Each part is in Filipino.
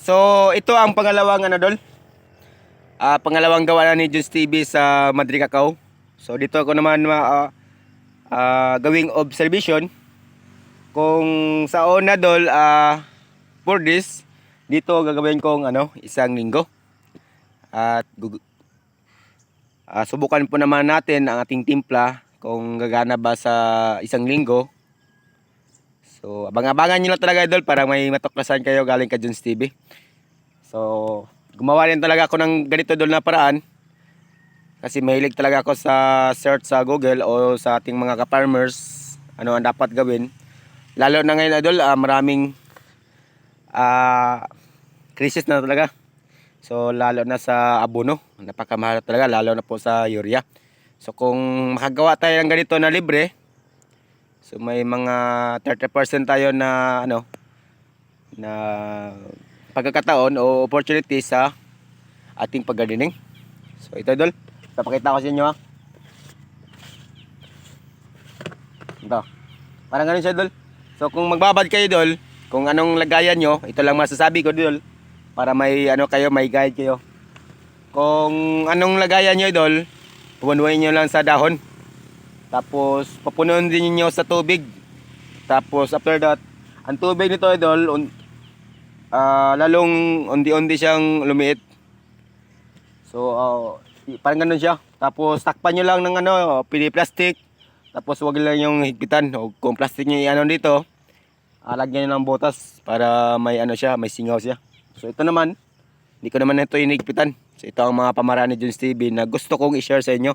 So, ito ang pangalawang ano dol. Pangalawang gawa na ni Junes TV sa Madrid Cacao. So, dito ako naman gawing observation kung sa una dol for this dito gagawin kong isang linggo. At subukan po naman natin ang ating timpla kung gagana ba sa isang linggo. So, abang-abangan nyo lang talaga idol para may matuklasan kayo galing kay Junes TV. So, gumawa rin talaga ako ng ganito idol na paraan. Kasi mahilig talaga ako sa search sa Google o sa ating mga ka-farmers. Ano ang dapat gawin. Lalo na ngayon idol, maraming krisis na talaga. So, lalo na sa abono. Napakamahal talaga, lalo na po sa urea. So, kung makagawa tayo ng ganito na libre, so may mga 30% tayo na na pagkakataon o opportunity sa ating paggardening. So ito idol, papakita ko sa inyo ha. Ito. Parang ganun siya idol. So kung magbabad kayo idol, kung anong lagayan nyo, ito lang masasabi ko idol para may kayo, may guide kayo. Kung anong lagayan nyo idol, punuin nyo lang sa dahon. Tapos papunuin din niyo sa tubig. Tapos after that, ang tubig nito idol, lalong undi-undi siyang lumiit. So parang ganun siya. Tapos takpan niyo lang ng plastic. Tapos wag lang yung higpitan. O kung plastic niyo dito, lagyan niyo ng butas para may siya, may singaw siya. So ito naman, hindi ko naman ito hinigpitan. So ito ang mga pamaraan ni Junes TV na gusto kong i-share sa inyo.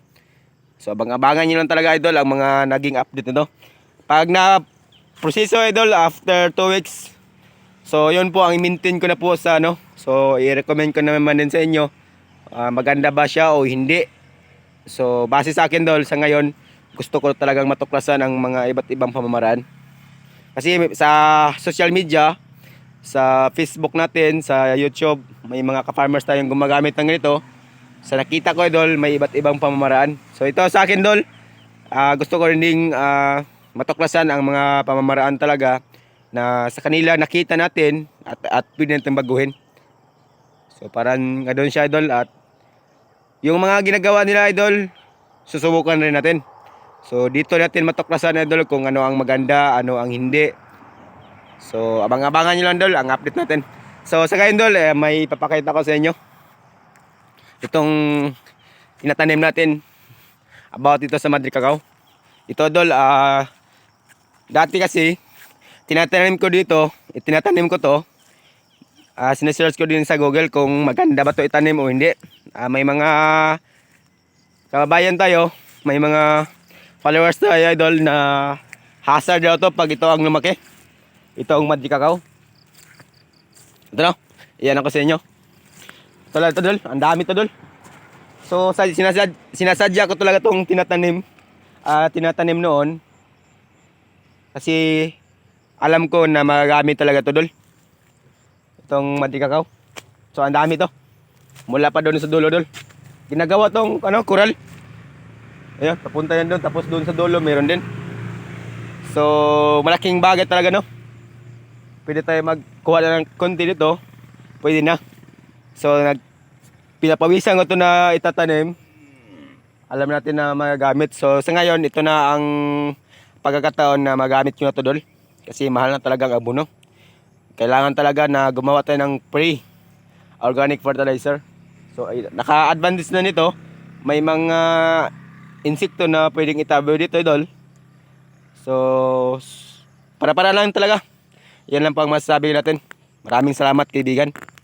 So abang-abangan nyo lang talaga idol ang mga naging update nito. Pag na proseso idol after 2 weeks. So yun po ang i-maintain ko na po sa So i-recommend ko naman din sa inyo. Maganda ba siya o hindi. So base sa akin idol sa ngayon, gusto ko talagang matuklasan ang mga iba't ibang pamamaraan. Kasi sa social media, sa Facebook natin, sa YouTube, may mga ka-farmers tayong gumagamit ng ganito. Sa nakita ko idol, may iba't ibang pamamaraan. So ito sa akin idol, gusto ko rin ding matuklasan ang mga pamamaraan talaga na sa kanila nakita natin at pwede natin baguhin. So parang doon siya idol, at yung mga ginagawa nila idol, susubukan rin natin. So dito natin matuklasan idol kung ano ang maganda, ano ang hindi. So abang-abangan nyo lang idol ang update natin. So sa ngayon idol, may papakita ko sa inyo itong tinatanim natin about ito sa Madrid Cacao. Ito idol, dati kasi tinatanim ko dito, itinatanim ko to, sinesearch ko din sa Google kung maganda ba to itanim o hindi. May mga kababayan tayo, may mga followers tayo idol na hazard daw to pag ito ang lumaki. Ito ang Madrid Cacao. Ito no, iyan ako sa inyo. Ito lang ito dol, ang dami ito dol. So sinasadya ko talaga itong tinatanim noon. Kasi alam ko na magagamit talaga ito dol. Itong Madrid Cacao. So ang dami ito. Mula pa doon sa dulo dol. Ginagawa itong coral. Ayun, papunta yan doon. Tapos doon sa dulo meron din. So malaking bagay talaga no. Pwede tayo magkuha na ng konti dito. Pwede na. So pinapawisan ko ito na itatanim. Alam natin na magagamit. So sa ngayon, ito na ang pagkakataon na magamit nyo na ito dol. Kasi mahal na talaga ang abono. Kailangan talaga na gumawa tayo ng pre-organic fertilizer. So naka-advantage na nito. May mga insekto na pwedeng itaboy dito dol. So para lang talaga. Yan lang pang masasabi natin. Maraming salamat kaibigan.